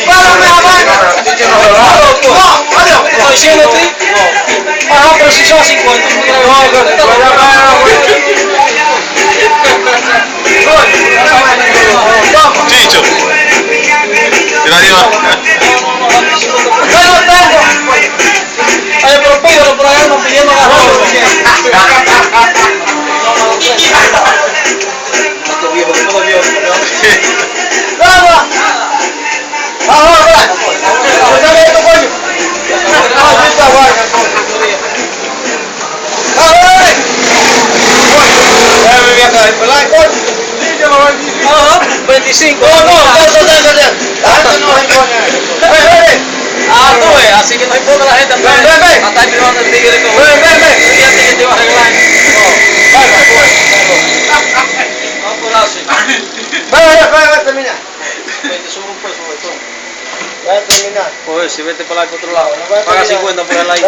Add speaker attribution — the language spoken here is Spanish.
Speaker 1: ¡Párame, vaina! No, adiós. ¿Estoy diciendo a ti? No. Ajá, pero si son 50.
Speaker 2: Chicho. Tira arriba.
Speaker 1: ¡No lo tengo! Ay, pero pídelo por allá, no pidiendo la ropa. ¡Nada! ¡Ahora! ¡Dame esto, coño! ¡Ah, esta vaina! ¡Ah, ¡eh! Me voy a caer, ¿verdad, coño? Ajá, 25. No, no se pone. Ah, tú ves, así que no importa la gente. Ven. Hasta que no ande el tigre con. Ven. Y así que te va a arreglar. No, por así. Ven, termina. Te subo un peso, Betón. Voy a terminar. Pues si vete para el otro lado. Paga 50 por el like.